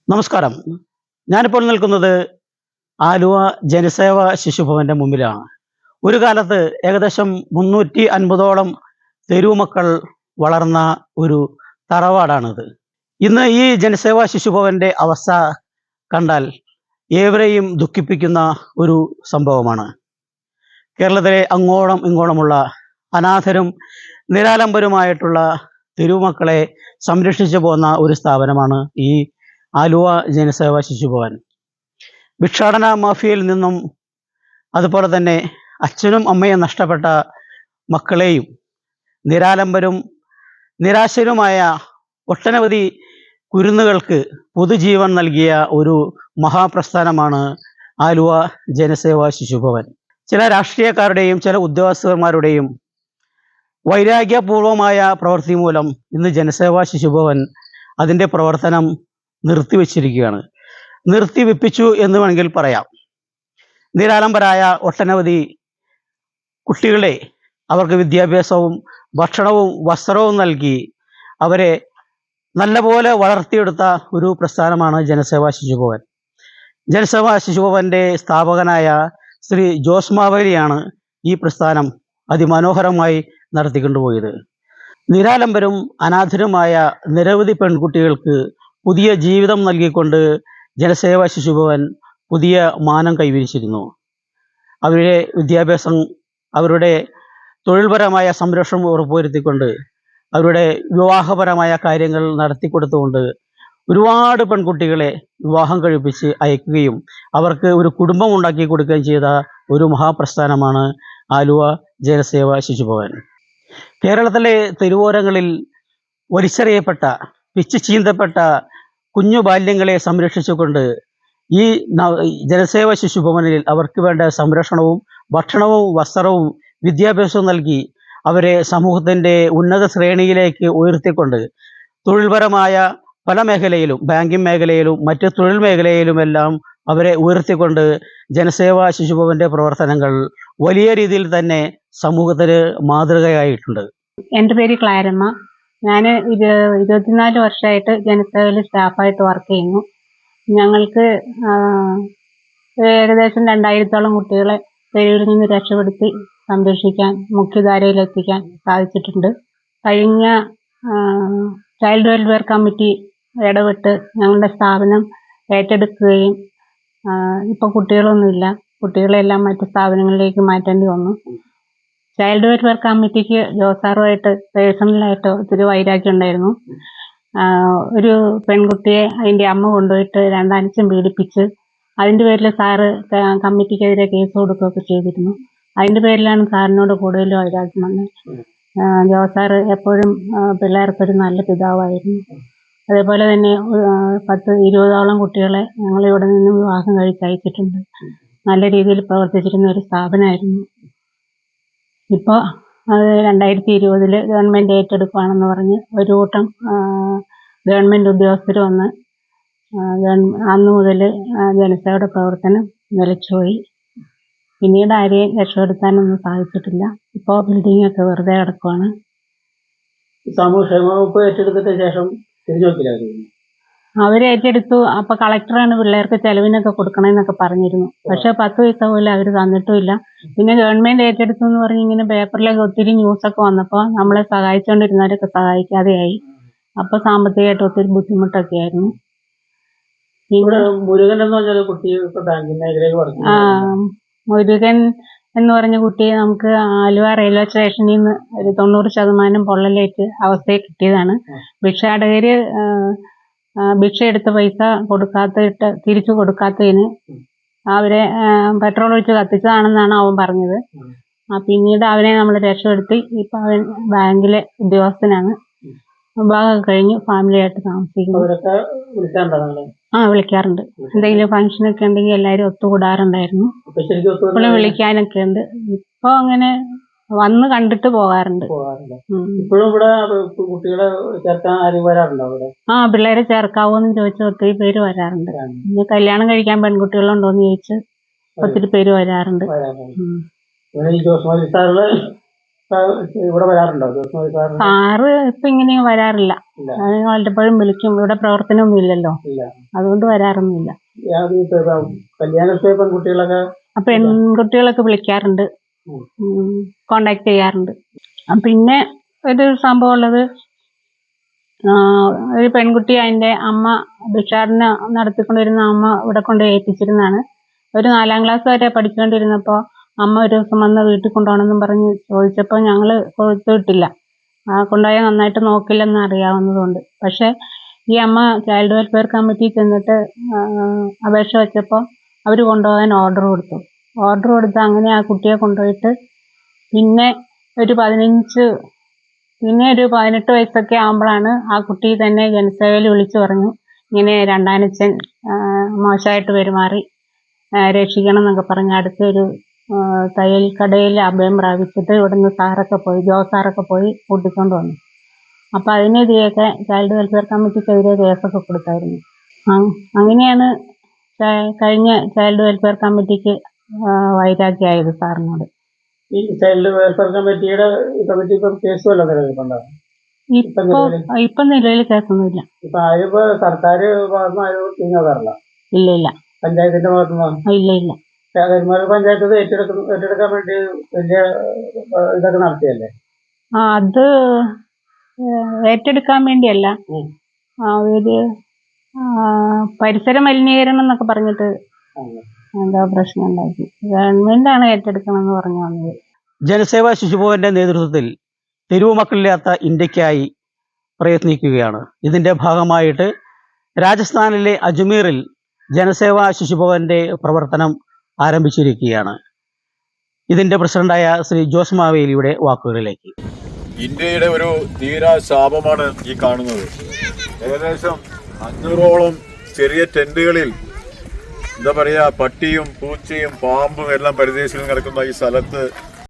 നമസ്കാരം. ഞാനിപ്പോൾ നിൽക്കുന്നത് ആലുവ ജനസേവ ശിശുഭവന്റെ മുമ്പിലാണ്. ഒരു കാലത്ത് ഏകദേശം 350ഓളം തെരുവുമക്കൾ വളർന്ന ഒരു തറവാടാണിത്. ഇന്ന് ഈ ജനസേവ ശിശുഭവന്റെ അവസ്ഥ കണ്ടാൽ ഏവരെയും ദുഃഖിപ്പിക്കുന്ന ഒരു സംഭവമാണ്. കേരളത്തിലെ അങ്ങോളം ഇങ്ങോളമുള്ള അനാഥരും നിരാലംബരുമായിട്ടുള്ള തെരുവുമക്കളെ സംരക്ഷിച്ചു പോന്ന ഒരു സ്ഥാപനമാണ് ഈ ആലുവ ജനസേവ ശിശുഭവൻ. ഭിക്ഷാടന മാഫിയയിൽ നിന്നും അതുപോലെ തന്നെ അച്ഛനും അമ്മയും നഷ്ടപ്പെട്ട മക്കളെയും നിരാലംബരും നിരാശരുമായ ഒട്ടനവധി കുരുന്നുകൾക്ക് പുതുജീവൻ നൽകിയ ഒരു മഹാപ്രസ്ഥാനമാണ് ആലുവ ജനസേവ ശിശുഭവൻ. ചില രാഷ്ട്രീയക്കാരുടെയും ചില ഉദ്യോഗസ്ഥന്മാരുടെയും വൈരാഗ്യപൂർവമായ പ്രവൃത്തി മൂലം ഇന്ന് ജനസേവ ശിശുഭവൻ അതിൻ്റെ പ്രവർത്തനം നിർത്തിവെച്ചിരിക്കുകയാണ്. നിർത്തിവെപ്പിച്ചു എന്ന് വേണമെങ്കിൽ പറയാം. നിരാലംബരായ ഒട്ടനവധി കുട്ടികളെ അവർക്ക് വിദ്യാഭ്യാസവും ഭക്ഷണവും വസ്ത്രവും നൽകി അവരെ നല്ലപോലെ വളർത്തിയെടുത്ത ഒരു പ്രസ്ഥാനമാണ് ജനസേവ ശിശുഭവൻ. ജനസേവ ശിശുഭവന്റെ സ്ഥാപകനായ ശ്രീ ജോസ് മാവേലിയാണ് ഈ പ്രസ്ഥാനം അതിമനോഹരമായി നടത്തിക്കൊണ്ടുപോയത്. നിരാലംബരും അനാഥരുമായ നിരവധി പെൺകുട്ടികൾക്ക് പുതിയ ജീവിതം നൽകിക്കൊണ്ട് ജനസേവ ശിശുഭവൻ പുതിയ മാനം കൈവരിച്ചിരുന്നു. അവരുടെ വിദ്യാഭ്യാസം, അവരുടെ തൊഴിൽപരമായ സംരക്ഷണം ഉറപ്പുവരുത്തിക്കൊണ്ട് അവരുടെ വിവാഹപരമായ കാര്യങ്ങൾ നടത്തിക്കൊടുത്തുകൊണ്ട് ഒരുപാട് പെൺകുട്ടികളെ വിവാഹം കഴിപ്പിച്ച് അയക്കുകയും അവർക്ക് ഒരു കുടുംബം ഉണ്ടാക്കി കൊടുക്കുകയും ചെയ്ത ഒരു മഹാപ്രസ്ഥാനമാണ് ആലുവ ജനസേവ ശിശുഭവൻ. കേരളത്തിലെ തെരുവോരങ്ങളിൽ വലിച്ചെറിയപ്പെട്ട പിച്ചു ചീന്തപ്പെട്ട കുഞ്ഞു ബാല്യങ്ങളെ സംരക്ഷിച്ചുകൊണ്ട് ഈ ജനസേവ ശിശുഭവനിൽ അവർക്ക് വേണ്ട സംരക്ഷണവും ഭക്ഷണവും വസ്ത്രവും വിദ്യാഭ്യാസവും നൽകി അവരെ സമൂഹത്തിൻ്റെ ഉന്നത ശ്രേണിയിലേക്ക് ഉയർത്തിക്കൊണ്ട് തൊഴിൽപരമായ പല മേഖലയിലും, ബാങ്കിങ് മേഖലയിലും മറ്റ് തൊഴിൽ മേഖലയിലുമെല്ലാം അവരെ ഉയർത്തിക്കൊണ്ട് ജനസേവ ശിശുഭവന്റെ പ്രവർത്തനങ്ങൾ വലിയ രീതിയിൽ തന്നെ സമൂഹത്തിന് മാതൃകയായിട്ടുണ്ട്. എൻ്റെ പേര് ക്ലാരമ്മ. ഞാൻ 24 വർഷമായിട്ട് ജനസേവയിൽ സ്റ്റാഫായിട്ട് വർക്ക് ചെയ്യുന്നു. ഞങ്ങൾക്ക് ഏകദേശം 2000ഓളം കുട്ടികളെ തെരുവിൽ നിന്ന് രക്ഷപ്പെടുത്തി സംരക്ഷിക്കാൻ, മുഖ്യധാരയിലെത്തിക്കാൻ സാധിച്ചിട്ടുണ്ട്. കഴിഞ്ഞ ചൈൽഡ് വെൽഫെയർ കമ്മിറ്റി ഇടപെട്ട് ഞങ്ങളുടെ സ്ഥാപനം ഏറ്റെടുക്കുകയും ഇപ്പോൾ കുട്ടികളൊന്നുമില്ല, കുട്ടികളെല്ലാം മറ്റ് സ്ഥാപനങ്ങളിലേക്ക് മാറ്റേണ്ടി വന്നു. ചൈൽഡ് വെൽഫെയർ കമ്മിറ്റിക്ക് ജോസാറുമായിട്ട് പേഴ്സണലായിട്ട് ഒത്തിരി വൈരാഗ്യം ഉണ്ടായിരുന്നു. ഒരു പെൺകുട്ടിയെ അതിൻ്റെ അമ്മ കൊണ്ടുപോയിട്ട് രണ്ടാഴ്ചം പീഡിപ്പിച്ച് അതിൻ്റെ പേരിൽ സാറ് കമ്മിറ്റിക്കെതിരെ കേസ് കൊടുക്കുകയൊക്കെ ചെയ്തിരുന്നു. അതിൻ്റെ പേരിലാണ് സാറിനോട് കൂടുതൽ വൈരാഗ്യം വന്നത്. ജോസാറ് എപ്പോഴും പിള്ളേർക്കൊരു നല്ല പിതാവായിരുന്നു. അതേപോലെ തന്നെ 10-20ഓളം കുട്ടികളെ ഞങ്ങളിവിടെ നിന്ന് വിവാഹം കഴിച്ചയച്ചിട്ടുണ്ട്. നല്ല രീതിയിൽ പ്രവർത്തിച്ചിരുന്ന ഒരു സ്ഥാപനമായിരുന്നു. ഇപ്പോൾ അത് 2020 ഗവൺമെൻറ് ഏറ്റെടുക്കുകയാണെന്ന് പറഞ്ഞ് ഒരു കൂട്ടം ഗവൺമെൻറ് ഉദ്യോഗസ്ഥർ വന്ന് അന്ന് മുതൽ ജനസേവയുടെ പ്രവർത്തനം നിലച്ചുപോയി. പിന്നീട് ആരെയും രക്ഷപ്പെടുത്താനൊന്നും സാധിച്ചിട്ടില്ല. ഇപ്പോൾ ബിൽഡിങ്ങൊക്കെ വെറുതെ കിടക്കുകയാണ്. സാമൂഹ്യക്ഷേമ വകുപ്പ് ഏറ്റെടുത്തിട്ട് ശേഷം അവർ ഏറ്റെടുത്തു. അപ്പോൾ കളക്ടറാണ് പിള്ളേർക്ക് ചെലവിനൊക്കെ കൊടുക്കണമെന്നൊക്കെ പറഞ്ഞിരുന്നു. പക്ഷെ 10 പൈസ പോലും അവർ തന്നിട്ടുമില്ല. പിന്നെ ഗവൺമെൻറ് ഏറ്റെടുത്തു എന്ന് പറഞ്ഞ് ഇങ്ങനെ പേപ്പറിലൊക്കെ ഒത്തിരി ന്യൂസൊക്കെ വന്നപ്പോൾ നമ്മളെ സഹായിച്ചുകൊണ്ടിരുന്നവരൊക്കെ സഹായിക്കാതെയായി. അപ്പോൾ സാമ്പത്തികമായിട്ട് ഒത്തിരി ബുദ്ധിമുട്ടൊക്കെ ആയിരുന്നു. മുരുകൻ എന്ന് പറഞ്ഞ കുട്ടി ബാങ്കിങ് മേഖലയിൽ മുരുകൻ എന്ന് പറഞ്ഞ കുട്ടിയെ നമുക്ക് ആലുവ റെയിൽവേ സ്റ്റേഷനിൽ നിന്ന് ഒരു 90% പൊള്ളലേറ്റ് അവസ്ഥയിൽ കിട്ടിയതാണ്. ഭിക്ഷാടകര് ഭിക്ഷ എടുത്ത പൈസ തിരിച്ചു കൊടുക്കാത്തതിന് അവരെ പെട്രോൾ ഒഴിച്ച് കത്തിച്ചതാണെന്നാണ് അവൻ പറഞ്ഞത്. പിന്നീട് അവനെ നമ്മൾ രക്ഷപ്പെടുത്തി. ഇപ്പം അവൻ ബാങ്കിലെ ഉദ്യോഗസ്ഥനാണ്. വിവാഹം കഴിഞ്ഞ് ഫാമിലിയായിട്ട് താമസിക്കുന്നു. വിളിക്കാറുണ്ട്. എന്തെങ്കിലും ഫംഗ്ഷനൊക്കെ ഉണ്ടെങ്കിൽ എല്ലാവരും ഒത്തുകൂടാറുണ്ടായിരുന്നു. ഇപ്പോഴും വിളിക്കാനൊക്കെ ഉണ്ട്. ഇപ്പോൾ അങ്ങനെ വന്ന് കണ്ടിട്ട് പോകാറുണ്ട്. പിള്ളേരെ ചേർക്കാവോന്ന് ചോദിച്ച് ഒത്തിരി പേര് വരാറുണ്ട്. പിന്നെ കല്യാണം കഴിക്കാൻ പെൺകുട്ടികളുണ്ടോന്ന് ചോദിച്ച് ഒത്തിരി പേര് വരാറുണ്ട്. ഇപ്പൊ ഇവിടെ വരാറുണ്ടോ ദിവസം വരാറുണ്ടോ? സാറ് ഇപ്പൊ ഇങ്ങനെ വരാറില്ല. ഇല്ല. വല്ലപ്പോഴും വിളിക്കും. ഇവിടെ പ്രവർത്തനമൊന്നും ഇല്ലല്ലോ, ഇല്ല. അതുകൊണ്ട് വരാറൊന്നുമില്ല. ഈ കല്യാണത്തെ പെൺകുട്ടികളൊക്കെ അപ്പൊ പെൺകുട്ടികളൊക്കെ വിളിക്കാറുണ്ട്, ഉം. കോണ്ടാക്ട് ചെയ്യാറുണ്ട്. പിന്നെ ഒരു സംഭവം ഉള്ളത്, ഒരു പെൺകുട്ടി അതിന്റെ അമ്മ ഭിക്ഷാടന നടത്തിക്കൊണ്ടിരുന്ന അമ്മ ഇവിടെ കൊണ്ട് ഏൽപ്പിച്ചിരുന്നാണ്. ഒരു 4ാം ക്ലാസ് വരെ പഠിച്ചുകൊണ്ടിരുന്നപ്പോൾ അമ്മ ഒരു ദിവസം വന്ന് വീട്ടിൽ കൊണ്ടുപോകണമെന്നും പറഞ്ഞ് ചോദിച്ചപ്പോൾ ഞങ്ങൾ കൊടുത്തു വിട്ടില്ല. കൊണ്ടുപോയാൽ നന്നായിട്ട് നോക്കില്ലെന്ന് അറിയാവുന്നതുകൊണ്ട്. പക്ഷെ ഈ അമ്മ ചൈൽഡ് വെൽഫെയർ കമ്മിറ്റി ചെന്നിട്ട് അപേക്ഷ വെച്ചപ്പോൾ അവർ കൊണ്ടുപോകാൻ ഓർഡർ കൊടുത്ത് അങ്ങനെ ആ കുട്ടിയെ കൊണ്ടുപോയിട്ട് പിന്നെ ഒരു 18 വയസ്സൊക്കെ ആകുമ്പോഴാണ് ആ കുട്ടി തന്നെ ജനസേവയിൽ വിളിച്ചു പറഞ്ഞു, ഇങ്ങനെ രണ്ടാനച്ഛൻ മോശമായിട്ട് പെരുമാറി, രക്ഷിക്കണം എന്നൊക്കെ പറഞ്ഞ് അടുത്തൊരു തയ്യൽ കടയിൽ അഭയം പ്രാപിച്ചിട്ട് ഇവിടുന്ന് ജോസാറൊക്കെ പോയി കൂട്ടിക്കൊണ്ട് വന്നു. അപ്പം അതിനെതിരെയൊക്കെ ചൈൽഡ് വെൽഫെയർ കമ്മിറ്റിക്കെതിരെ കേസൊക്കെ കൊടുത്തായിരുന്നു. അങ്ങനെയാണ് കഴിഞ്ഞ ചൈൽഡ് വെൽഫെയർ കമ്മിറ്റിക്ക് വൈരാഗ്യമായത് സാറിനോട്. ഈ ചൈൽഡ് വെൽഫെയർ കമ്മിറ്റി ഇപ്പം കേസ് വല്ലതും നിലനിൽപ്പുണ്ടോ? ഇപ്പൊ നിലവിൽ കേസൊന്നുമില്ല. ഇപ്പൊ ആരും സർക്കാർ ഭാഗത്തുനിന്ന് ആരും തിരിഞ്ഞോക്കാറില്ല. ഇല്ല. പഞ്ചായത്തിന്റെ ഭാഗത്തുനിന്ന് ഇല്ല. കരിമാനൂർ പഞ്ചായത്ത് ഏറ്റെടുക്കാൻ വേണ്ടി വലിയ ഇതൊക്കെ നടത്തിയല്ലേ? അത് ഏറ്റെടുക്കാൻ വേണ്ടിയല്ല, ഒരു പരിസര മലിനീകരണം എന്നൊക്കെ പറഞ്ഞിട്ട് എന്താ പ്രശ്നം ഉണ്ടാക്കി. ഗവൺമെന്റാണ് ഏറ്റെടുക്കണമെന്ന് പറഞ്ഞു വന്നത്. ജനസേവാ ശിശുഭവന്റെ നേതൃത്വത്തിൽ തെരുവു മക്കളില്ലാത്ത ഇന്ത്യക്കായി പ്രയത്നിക്കുകയാണ്. ഇതിന്റെ ഭാഗമായിട്ട് രാജസ്ഥാനിലെ അജ്മീറിൽ ജനസേവാ ശിശുഭവന്റെ പ്രവർത്തനം ആരംഭിച്ചിരിക്കുകയാണ്. ഇതിന്റെ പ്രസിഡന്റായ ശ്രീ ജോസ് മാവേലിയുടെ വാക്കുകളിലേക്ക്. ഇന്ത്യയുടെ ഒരു തീരാ ശാപമാണ് ഈ കാണുന്നത്. ഏകദേശം 500ഓളം ചെറിയ ടെന്റുകളിൽ എന്താ പറയുക, പട്ടിയും പൂച്ചയും പാമ്പും എല്ലാം പരിദേശിൽ കിടക്കുന്ന ഈ സ്ഥലത്ത്